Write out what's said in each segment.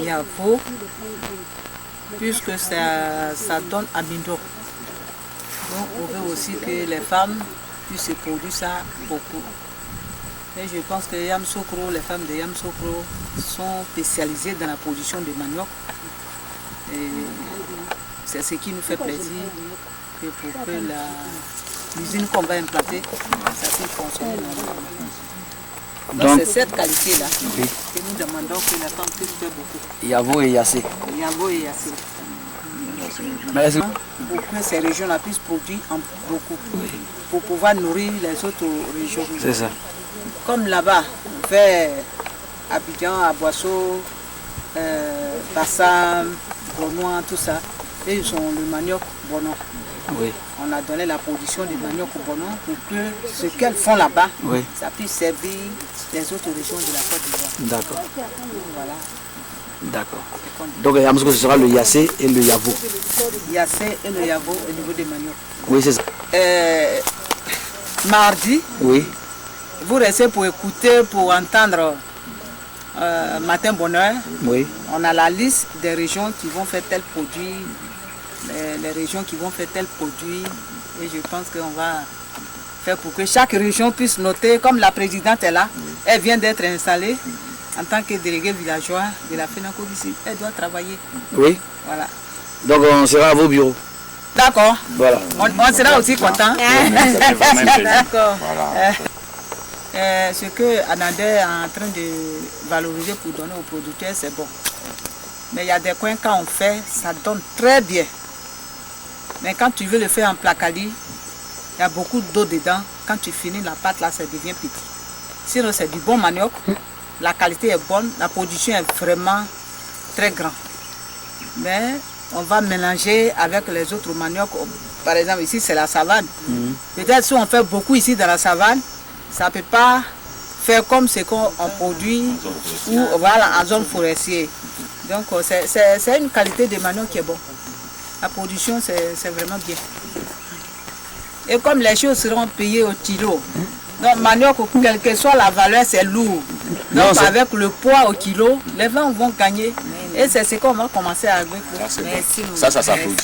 Yavo, puisque ça donne amino. Donc on veut aussi que les femmes puissent se produire ça beaucoup. Et je pense que Yamoussoukro, les femmes de Yamoussoukro sont spécialisées dans la production de manioc. Et c'est ce qui nous fait plaisir que pour que l'usine qu'on va implanter, ça puisse fonctionner normalement. Donc c'est cette qualité-là que nous demandons que les femmes puissent faire beaucoup. Yavo et Yassé. Yavo et Yassé. Pour que ces régions-là puissent produire en beaucoup, pour pouvoir nourrir les autres régions. C'est ça. Comme là-bas, vers Abidjan, Aboisseau, Bassam, Bonois, tout ça, et ils ont le manioc Bonon. Oui. On a donné la production du manioc au Bonon pour que ce qu'elles font là-bas, ça puisse servir les autres régions de la Côte d'Ivoire. D'accord. Voilà. D'accord. Donc ce sera le Yassé et le Yavo. Yassé et le Yavo au niveau des manioc. Oui, c'est ça. Mardi, vous restez pour écouter, pour entendre Matin Bonheur. Oui. On a la liste des régions qui vont faire tel produit, les régions qui vont faire tel produit. Et je pense qu'on va faire pour que chaque région puisse noter, comme la présidente est là, elle vient d'être installée. En tant que délégué villageois de la FENACO d'ici, elle doit travailler. Oui. Voilà. Donc on sera à vos bureaux. D'accord. Voilà. On sera aussi content. D'accord. Voilà. Ce que Anandé est en train de valoriser pour donner aux producteurs, c'est bon. Mais il y a des coins quand on fait, ça donne très bien. Mais quand tu veux le faire en placali, il y a beaucoup d'eau dedans. Quand tu finis la pâte là, ça devient petit. Sinon c'est du bon manioc. La qualité est bonne, la production est vraiment très grande. Mais on va mélanger avec les autres maniocs. Par exemple, ici c'est la savane. Peut-être si on fait beaucoup ici dans la savane, ça ne peut pas faire comme ce qu'on produit ou voilà, en zone forestière. Donc c'est une qualité de manioc qui est bonne. La production c'est vraiment bien. Et comme les choses seront payées au kilo, donc manioc, quelle que soit la valeur, c'est lourd. Donc avec le poids au kilo, les gens vont gagner. Et c'est ce qu'on va commencer à agir. Ça s'applaudit.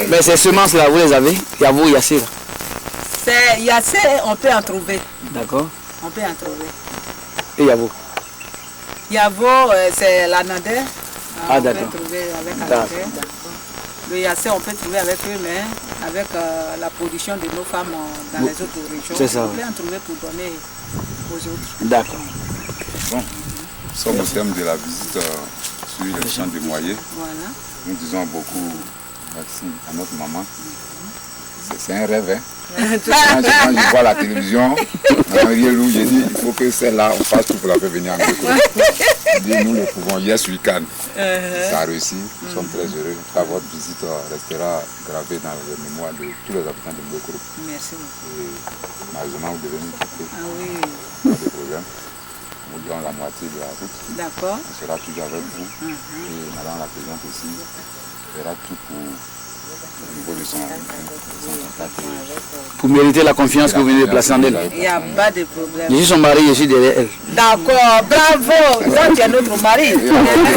Mais ces semences-là, vous les avez? Yavo, Yassé là? C'est Yassé, on peut en trouver. D'accord. On peut en trouver. Et Yavo? Yavo, c'est l'Anandé. Ah d'accord. On peut trouver avec Anandé. Le Yassé, on peut trouver avec eux, mais avec la production de nos femmes dans les autres régions, on peut en trouver pour donner aux autres. D'accord. Bon, nous sommes au terme de la visite sur les champs de Moyer. Voilà. Nous disons beaucoup merci à notre maman. C'est un rêve, hein. Quand je vois la télévision, j'ai dit il faut que celle-là, on fasse tout pour la faire venir en Gréco. Nous le pouvons, yes we can. Ça a réussi, nous sommes très heureux. Votre visite restera gravée dans les mémoires de tous les habitants de Gréco. Merci beaucoup. Et malheureusement, vous devez nous quitter. Ah oui. Pas de problème. Nous donnons la moitié de la route. D'accord. On sera toujours avec vous. Et madame la présidente aussi fera tout pour pour mériter la confiance que vous venez de placer en elle. Il n'y a pas de problème. Je suis son mari, je suis derrière elle. D'accord, bravo. Donc tu es notre mari.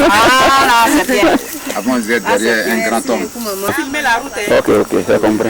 Ah là, c'est bien. Avant, vous êtes derrière un grand homme. Filmer la route. Ok, j'ai compris.